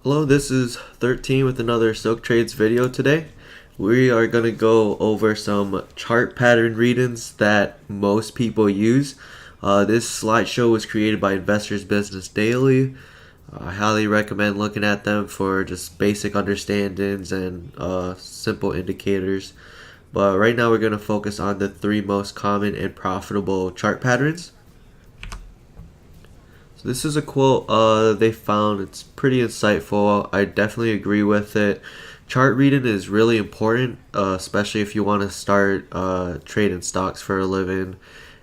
Hello, this is 13 with another Silk Trades video today. We are going to go over some chart pattern readings that most people use. This slideshow was created by Investors Business Daily. I highly recommend looking at them for just basic understandings and simple indicators. But right now we're going to focus on the three most common and profitable chart patterns. So this is a quote they found. It's pretty insightful. I definitely agree with it. Chart reading is really important, especially if you want to start trading stocks for a living.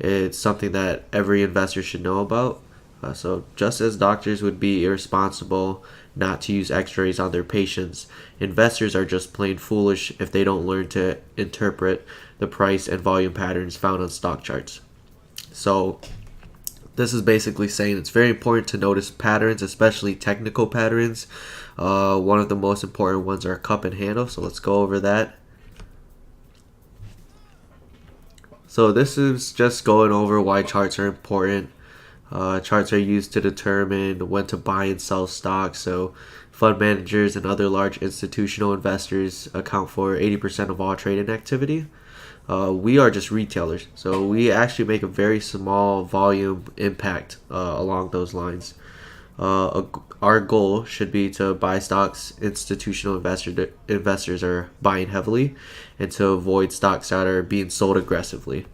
It's something that every investor should know about. So just as doctors would be irresponsible not to use x-rays on their patients, investors are just plain foolish if they don't learn to interpret the price and volume patterns found on stock charts. So this is basically saying it's very important to notice patterns, especially technical patterns. One of the most important ones are cup and handle, so let's go over that. So this is just going over why charts are important. Charts are used to determine when to buy and sell stocks. So fund managers and other large institutional investors account for 80% of all trading activity. We are just retailers, so we actually make a very small volume impact along those lines. Our goal should be to buy stocks institutional investors are buying heavily, and to avoid stocks that are being sold aggressively.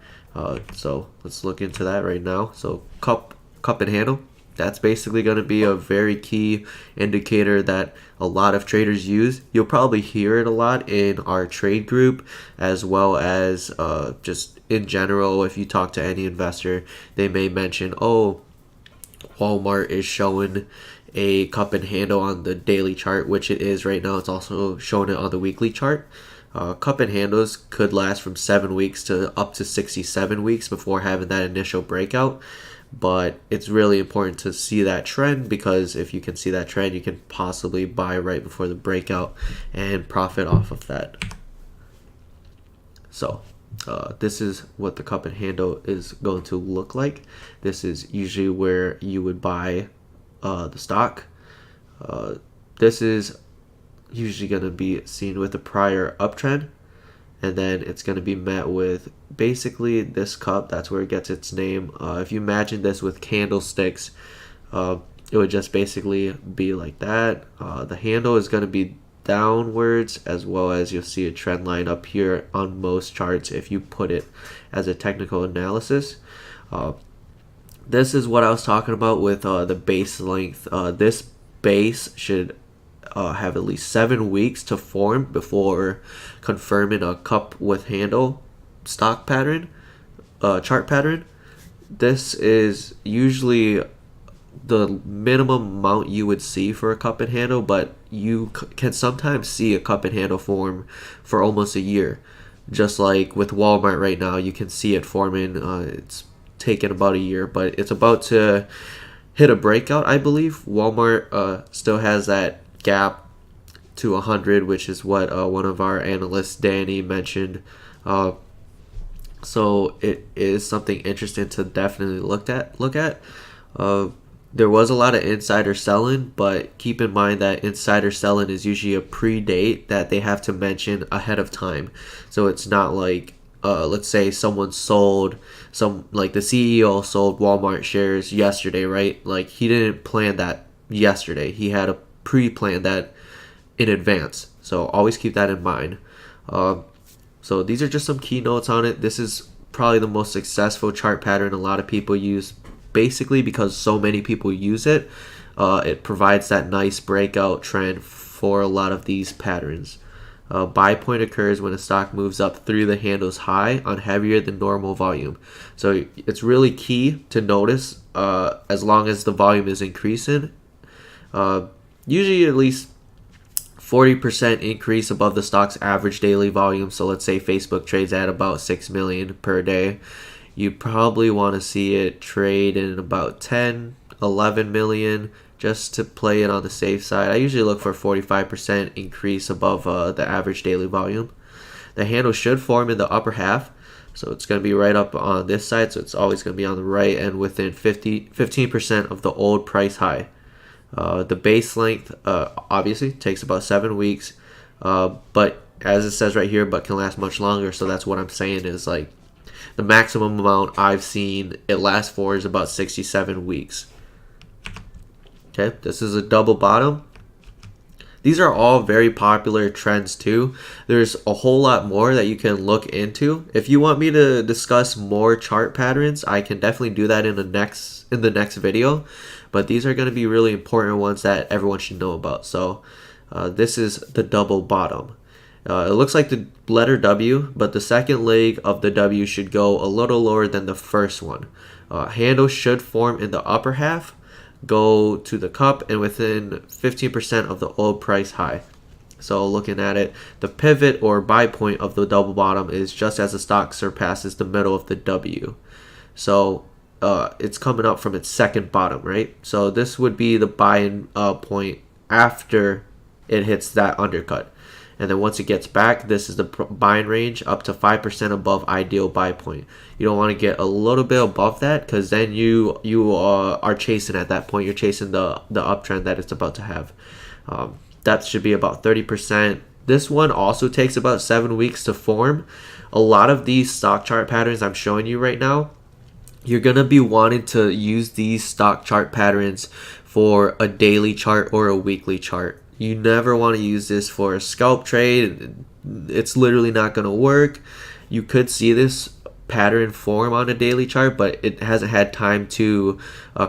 So let's look into that right now. So cup and handle. That's basically going to be a very key indicator that a lot of traders use. You'll probably hear it a lot in our trade group, as well as just in general. If you talk to any investor, they may mention, oh, Walmart is showing a cup and handle on the daily chart, which it is right now. It's also showing it on the weekly chart. Cup and handles could last from 7 weeks to up to 67 weeks before having that initial breakout. But it's really important to see that trend, because if you can see that trend, you can possibly buy right before the breakout and profit off of that. So this is what the cup and handle is going to look like. This is usually where you would buy the stock. This is usually going to be seen with a prior uptrend, and then it's going to be met with basically this cup. That's where it gets its name. If you imagine this with candlesticks, it would just basically be like that. The handle is going to be downwards, as well as you'll see a trend line up here on most charts if you put it as a technical analysis. This is what I was talking about with the base length. This base should have at least 7 weeks to form before confirming a cup with handle stock pattern, chart pattern. This is usually the minimum amount you would see for a cup and handle, but you can sometimes see a cup and handle form for almost a year. Just like with Walmart right now, you can see it forming. It's taken about a year, but it's about to hit a breakout, I believe. Walmart still has that gap to 100, which is what one of our analysts, Danny, mentioned. So it is something interesting to definitely look at. There was a lot of insider selling, but keep in mind that insider selling is usually a pre-date that they have to mention ahead of time. So it's not like let's say someone sold like the CEO sold Walmart shares yesterday, right? Like he didn't plan that yesterday. He had a pre-plan that in advance. So always keep that in mind. So these are just some key notes on it. This is probably the most successful chart pattern a lot of people use, basically because so many people use it. It provides that nice breakout trend for a lot of these patterns. Buy point occurs when a stock moves up through the handle's high on heavier than normal volume. So it's really key to notice as long as the volume is increasing. Usually at least 40% increase above the stock's average daily volume. So let's say Facebook trades at about 6 million per day. You probably want to see it trade in about 10, 11 million just to play it on the safe side. I usually look for 45% increase above the average daily volume. The handle should form in the upper half. So it's going to be right up on this side. So it's always going to be on the right and within 15% of the old price high. The base length obviously takes about 7 weeks, but as it says right here, but can last much longer. So that's what I'm saying is like the maximum amount I've seen it last for is about 67 weeks. Okay, this is a double bottom. These are all very popular trends too. There's a whole lot more that you can look into. If you want me to discuss more chart patterns, I can definitely do that in the next video. But these are going to be really important ones that everyone should know about. So this is the double bottom. It looks like the letter W, but the second leg of the W should go a little lower than the first one. Handle should form in the upper half, go to the cup, and within 15% of the old price high. So looking at it, the pivot or buy point of the double bottom is just as the stock surpasses the middle of the W. So it's coming up from its second bottom, right? So this would be the buy-in point after it hits that undercut. And then once it gets back, this is the buying range up to 5% above ideal buy point. You don't want to get a little bit above that because then you are chasing at that point. You're chasing the uptrend that it's about to have. That should be about 30%. This one also takes about 7 weeks to form. A lot of these stock chart patterns I'm showing you right now, you're going to be wanting to use these stock chart patterns for a daily chart or a weekly chart. You never want to use this for a scalp trade. It's literally not going to work. You could see this pattern form on a daily chart, but it hasn't had time to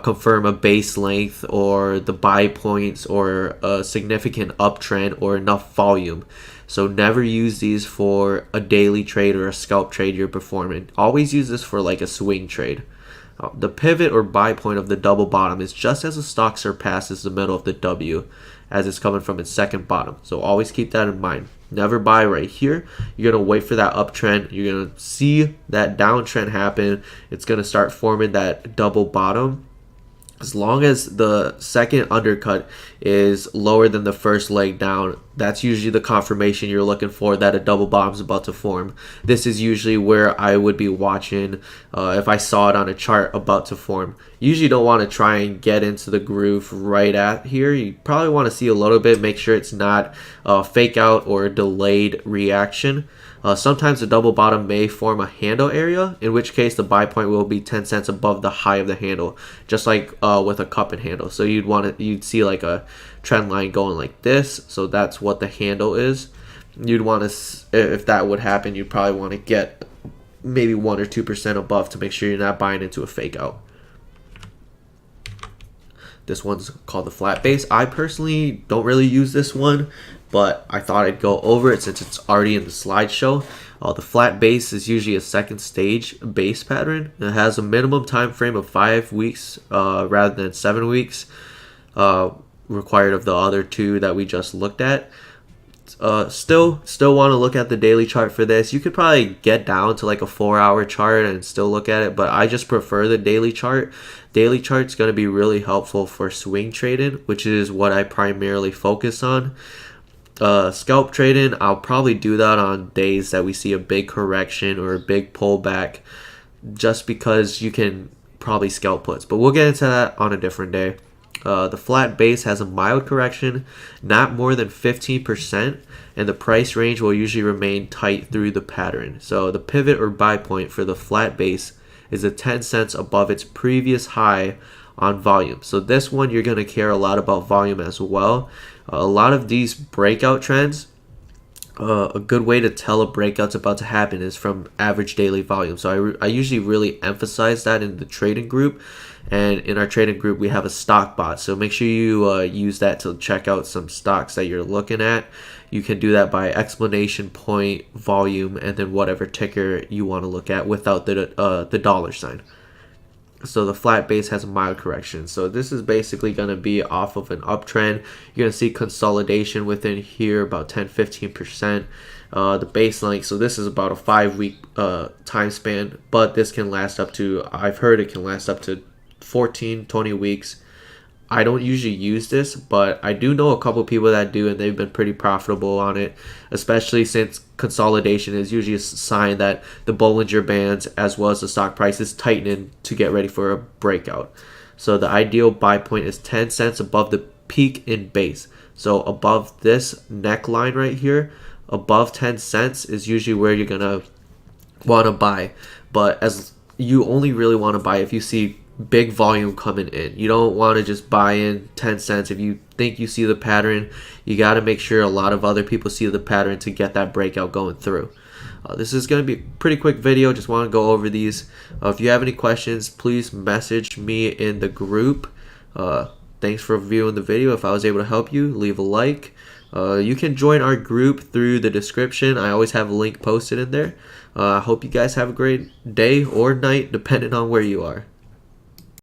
confirm a base length or the buy points or a significant uptrend or enough volume. So never use these for a daily trade or a scalp trade you're performing. Always use this for like a swing trade. The pivot or buy point of the double bottom is just as the stock surpasses the middle of the W, as it's coming from its second bottom. So always keep that in mind. Never buy right here. You're going to wait for that uptrend. You're going to see that downtrend happen. It's going to start forming that double bottom. As long as the second undercut is lower than the first leg down, that's usually the confirmation you're looking for that a double bottom is about to form. This is usually where I would be watching if I saw it on a chart about to form. You usually don't want to try and get into the groove right at here. You probably want to see a little bit, make sure it's not a fake out or a delayed reaction. Sometimes the double bottom may form a handle area, in which case the buy point will be 10 cents above the high of the handle, just like with a cup and handle. So you'd see like a trend line going like this. So that's what the handle is. You'd want to, if that would happen, you'd probably want to get maybe 1 or 2% above to make sure you're not buying into a fake out. This one's called the flat base. I personally don't really use this one, but I thought I'd go over it since it's already in the slideshow. The flat base is usually a second stage base pattern. It has a minimum time frame of 5 weeks rather than 7 weeks required of the other two that we just looked at. Still want to look at the daily chart for this. You could probably get down to like a 4-hour chart and still look at it, but I just prefer the daily chart. Daily chart's going to be really helpful for swing trading, which is what I primarily focus on. Scalp trading, I'll probably do that on days that we see a big correction or a big pullback, just because you can probably scalp puts, but we'll get into that on a different day. The flat base has a mild correction, not more than 15%, and the price range will usually remain tight through the pattern. So the pivot or buy point for the flat base is a 10 cents above its previous high on volume. So this one, you're going to care a lot about volume as well. A lot of these breakout trends, a good way to tell a breakout's about to happen is from average daily volume. So I usually really emphasize that in the trading group. And in our trading group, we have a stock bot. So make sure you use that to check out some stocks that you're looking at. You can do that by explanation point, volume, and then whatever ticker you want to look at without the dollar sign. So the flat base has a mild correction. So this is basically going to be off of an uptrend. You're going to see consolidation within here, about 10-15%. The base length, so this is about a 5-week time span, but this can last up to, I've heard it can last up to 14-20 weeks. I don't usually use this, but I do know a couple people that do, and they've been pretty profitable on it, especially since consolidation is usually a sign that the Bollinger Bands as well as the stock price is tightening to get ready for a breakout. So the ideal buy point is 10 cents above the peak in base. So above this neckline right here, above 10 cents is usually where you're gonna want to buy. But as you only really want to buy if you see big volume coming in. You don't want to just buy in 10 cents. If you think you see the pattern, you got to make sure a lot of other people see the pattern to get that breakout going through. This is going to be a pretty quick video. Just want to go over these. If you have any questions, please message me in the group. Thanks for viewing the video. If I was able to help you, leave a like. You can join our group through the description. I always have a link posted in there. I hope you guys have a great day or night, depending on where you are.